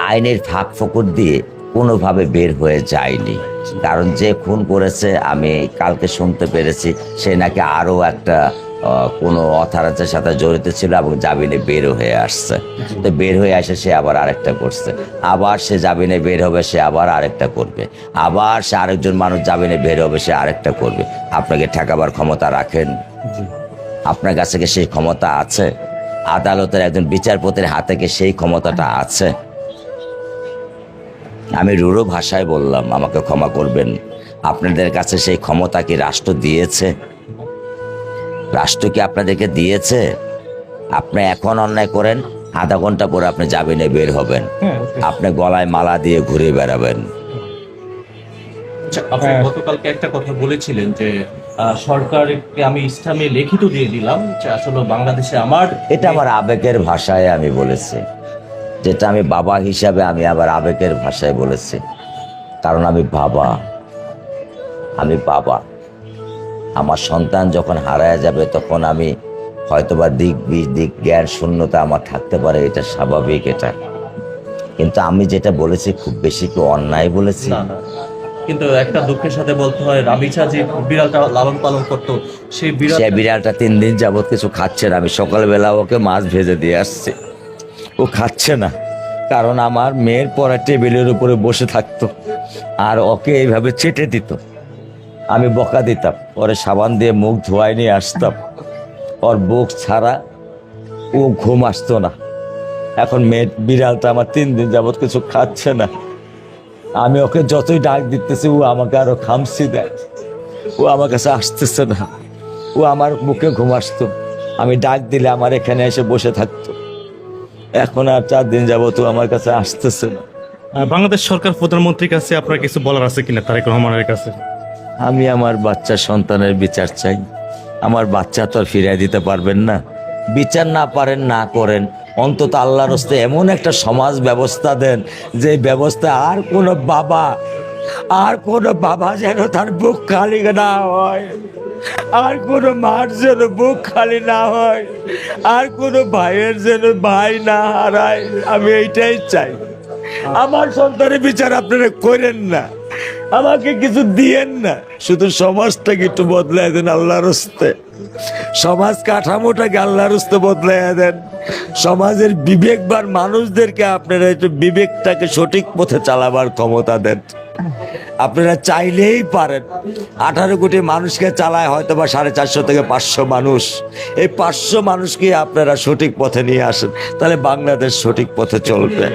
আইনের ফাঁক ফোকর দিয়ে কোনোভাবে বের হয়ে যায়নি। কারণ যে খুন করেছে আমি কালকে শুনতে পেরেছি সে নাকি আরও একটা কোনো অথরাইজের সাথে জড়িত ছিল এবং জামিনে বের হয়ে আসছে। তো বের হয়ে আসে সে আবার আরেকটা করছে, আবার সে জামিনে বের হবে সে আবার আরেকটা করবে, আবার সে আরেকজন মানুষ জামিনে বের হবে সে আরেকটা করবে। আপনাকে ঠেকাবার ক্ষমতা রাখেন? আপনার কাছে কি সেই ক্ষমতা আছে? আদালতের একজন বিচারপতির হাতে কি সেই ক্ষমতাটা আছে? আমি রূঢ় ভাষায় বললাম, আমাকে ক্ষমা করবেন। আপনাদের কাছে সেই ক্ষমতা কি রাষ্ট্র দিয়েছে? রাষ্ট্র কি আপনাদেরকে দিয়েছে? আপনি এখন অন্যায় করেন, আধা ঘন্টা পরে আপনি জামিনে বের হবেন, আপনি গলায় মালা দিয়ে ঘুরে বেড়াবেন। আপনি গতকালকে একটা কথা বলেছিলেন যে সরকারকে আমি ইসলামে লিখিত দিয়ে দিলাম যে আসলে বাংলাদেশে আমার এটা আমার আবেগের ভাষায় আমি বলেছি, যেটা আমি বাবা হিসাবে আমি আবার আবেগের ভাষায় বলেছি। কারণ আমি বাবা, আমার সন্তান যখন হারায় যাবে তখন আমি হয়তোবা দিক জ্ঞান শূন্যতা আমার থাকতে পারে, এটা স্বাভাবিক। এটা কিন্তু আমি যেটা বলেছি খুব বেশি কি অন্যায় বলেছি? না না, কিন্তু একটা দুঃখের সাথে বলতে হয় রাবিচা যে বিড়ালটা লালন পালন করতো সেই বিড়ালটা 3 দিন যাবত কিছু খাচ্ছে না। আমি সকালবেলা ওকে মাছ ভেজে দিয়ে আসছি, ও খাচ্ছে না। কারণ আমার মেয়ের পড়া টেবিলের উপরে বসে থাকতো আর ওকে এইভাবে চেটে দিত। আমি বকা দিতাম, ওরে সাবান দিয়ে মুখ ধোয়াই নিয়ে আসতাম, ওর বুক ছাড়া ও ঘুম আসতো না। এখন মেয়ে বিড়ালটা আমার 3 দিন যাবত কিছু খাচ্ছে না। আমি ওকে যতই ডাক দিতেছি ও আমাকে আরো খামসি দেয়, ও আমার কাছে আসতেছে না। ও আমার বুকে ঘুম আসতো, আমি ডাক দিলে আমার এখানে এসে বসে থাকতো। এখন আর 4 দিন যাবত ও আমার কাছে আসতেছে না। বাংলাদেশ সরকার প্রধানমন্ত্রীর কাছে আপনার কিছু বলার আছে কিনা তারেক রহমানের কাছে? আমি আমার বাচ্চা সন্তানের বিচার চাই। আমার বাচ্চা তো আর ফিরিয়ে দিতে পারবেন না। বিচার না পারেন না করেন, অন্তত আল্লাহর হস্তে এমন একটা সমাজ ব্যবস্থা দেন যে ব্যবস্থা আর কোনো বাবা যেন তার বুক খালি না হয়, আর কোনো মার যেন বুক খালি না হয়, আর কোনো ভাইয়ের যেন ভাই না হারায়। আমি এইটাই চাই। আমার সন্তানের বিচার আপনারা করেন না, আমাকে কিছু দিয়েন না, শুধু সমাজটাকে একটু বদলায় দেন আল্লাহর হস্তে। সমাজ কাঠামোটাকে আল্লাহর হস্তে বদলাইয়া দেন। সমাজের বিবেকবান মানুষদেরকে আপনারা একটু বিবেকটাকে সঠিক পথে চালাবার ক্ষমতা দেন। আপনারা চাইলেই পারেন। 18 কোটি মানুষকে চালায় হয়তো বা 450 থেকে 500 মানুষ। এই 500 মানুষকে আপনারা সঠিক পথে নিয়ে আসেন, তাহলে বাংলাদেশ সঠিক পথে চলবে।